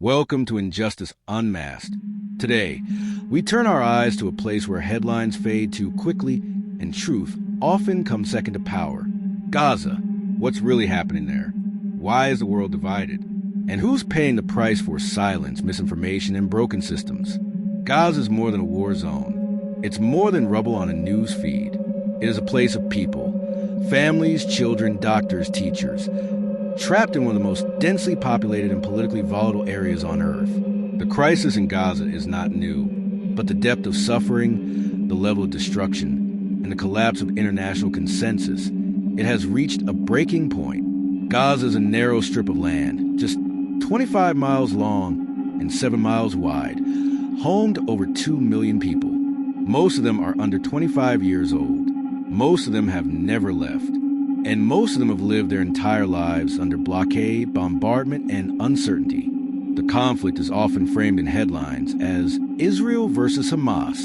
Welcome to Injustice Unmasked. Today, we turn our eyes to a place where headlines fade too quickly and truth often comes second to power. Gaza. What's really happening there? Why is the world divided? And who's paying the price for silence, misinformation, and broken systems? Gaza is more than a war zone. It's more than rubble on a news feed. It is a place of people. Families, children, doctors, teachers. Trapped in one of the most densely populated and politically volatile areas on Earth. The crisis in Gaza is not new, but the depth of suffering, the level of destruction, and the collapse of international consensus, it has reached a breaking point. Gaza is a narrow strip of land, just 25 miles long and 7 miles wide, home to over 2 million people. Most of them are under 25 years old. Most of them have never left. And most of them have lived their entire lives under blockade, bombardment, and uncertainty. The conflict is often framed in headlines as Israel versus Hamas.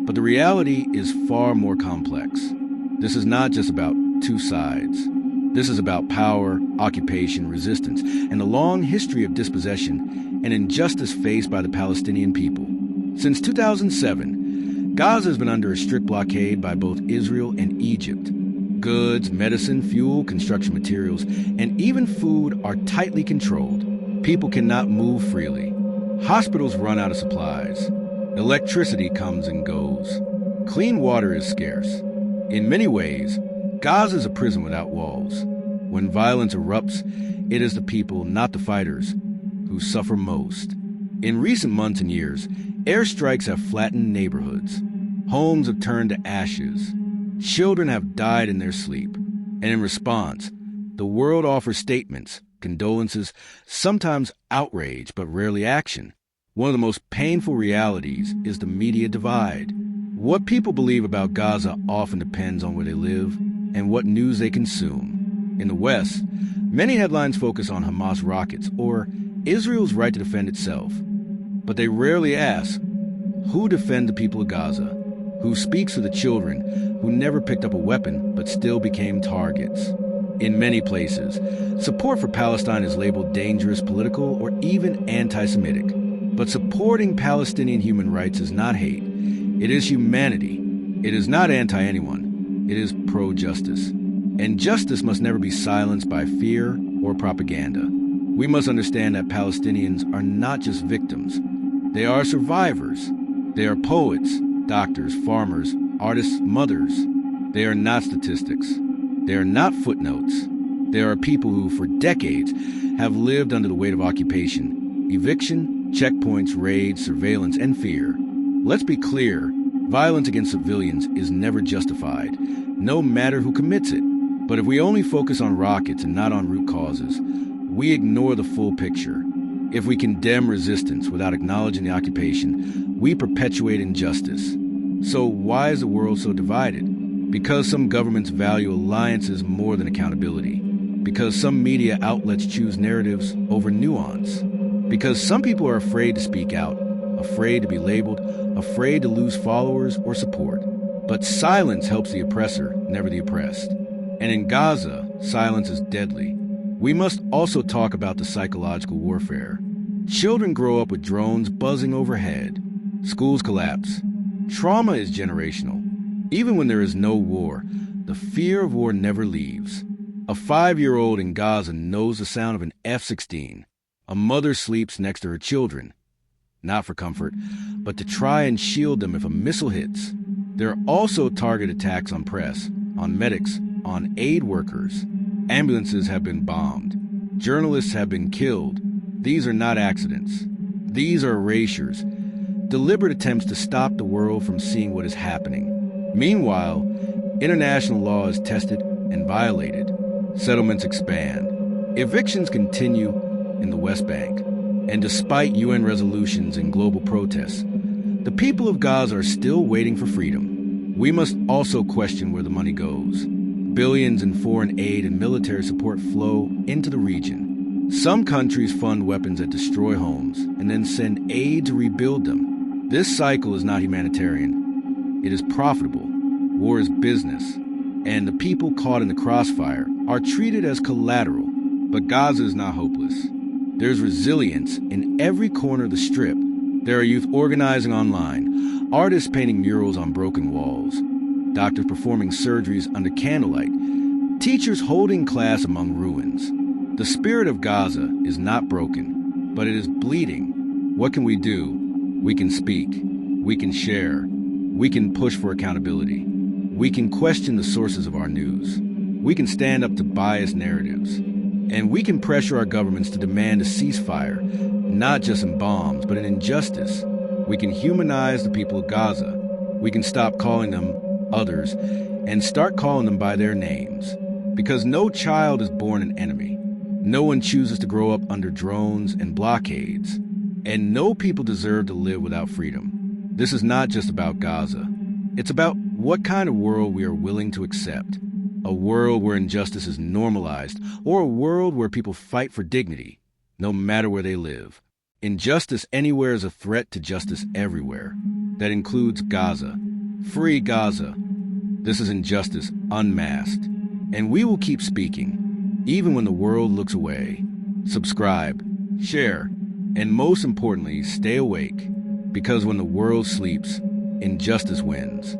But the reality is far more complex. This is not just about two sides. This is about power, occupation, resistance, and the long history of dispossession and injustice faced by the Palestinian people. Since 2007, Gaza has been under a strict blockade by both Israel and Egypt. Goods, medicine, fuel, construction materials, and even food are tightly controlled. People cannot move freely. Hospitals run out of supplies. Electricity comes and goes. Clean water is scarce. In many ways, Gaza is a prison without walls. When violence erupts, it is the people, not the fighters, who suffer most. In recent months and years, airstrikes have flattened neighborhoods. Homes have turned to ashes. Children have died in their sleep, and in response, the world offers statements, condolences, sometimes outrage, but rarely action. One of the most painful realities is the media divide. What people believe about Gaza often depends on where they live and what news they consume. In the West, many headlines focus on Hamas rockets or Israel's right to defend itself. But they rarely ask, who defend the people of Gaza? Who speaks for the children who never picked up a weapon but still became targets? In many places, support for Palestine is labeled dangerous, political, or even anti-Semitic. But supporting Palestinian human rights is not hate. It is humanity. It is not anti-anyone. It is pro-justice. And justice must never be silenced by fear or propaganda. We must understand that Palestinians are not just victims. They are survivors. They are poets, doctors, farmers, artists, mothers. They are not statistics. They are not footnotes. They are people who, for decades, have lived under the weight of occupation, eviction, checkpoints, raids, surveillance, and fear. Let's be clear, violence against civilians is never justified, no matter who commits it. But if we only focus on rockets and not on root causes, we ignore the full picture. If we condemn resistance without acknowledging the occupation, we perpetuate injustice. So why is the world so divided? Because some governments value alliances more than accountability. Because some media outlets choose narratives over nuance. Because some people are afraid to speak out, afraid to be labeled, afraid to lose followers or support. But silence helps the oppressor, never the oppressed. And in Gaza, silence is deadly. We must also talk about the psychological warfare. Children grow up with drones buzzing overhead. Schools collapse. Trauma is generational. Even when there is no war, the fear of war never leaves. A 5-year-old in Gaza knows the sound of an F-16. A mother sleeps next to her children. Not for comfort, but to try and shield them if a missile hits. There are also target attacks on press, on medics, on aid workers. Ambulances have been bombed. Journalists have been killed. These are not accidents. These are erasures, deliberate attempts to stop the world from seeing what is happening. Meanwhile, international law is tested and violated. Settlements expand. Evictions continue in the West Bank. And despite UN resolutions and global protests, the people of Gaza are still waiting for freedom. We must also question where the money goes. Billions in foreign aid and military support flow into the region. Some countries fund weapons that destroy homes and then send aid to rebuild them. This cycle is not humanitarian. It is profitable. War is business. And the people caught in the crossfire are treated as collateral. But Gaza is not hopeless. There's resilience in every corner of the Strip. There are youth organizing online, artists painting murals on broken walls, doctors performing surgeries under candlelight, teachers holding class among ruins. The spirit of Gaza is not broken, but it is bleeding. What can we do? We can speak. We can share. We can push for accountability. We can question the sources of our news. We can stand up to biased narratives. And we can pressure our governments to demand a ceasefire, not just in bombs, but in injustice. We can humanize the people of Gaza. We can stop calling them others and start calling them by their names. Because no child is born an enemy. No one chooses to grow up under drones and blockades. And no people deserve to live without freedom. This is not just about Gaza. It's about what kind of world we are willing to accept. A world where injustice is normalized, or a world where people fight for dignity, no matter where they live. Injustice anywhere is a threat to justice everywhere. That includes Gaza. Free Gaza. This is Injustice Unmasked. And we will keep speaking, even when the world looks away. Subscribe, share, and most importantly, stay awake. Because when the world sleeps, injustice wins.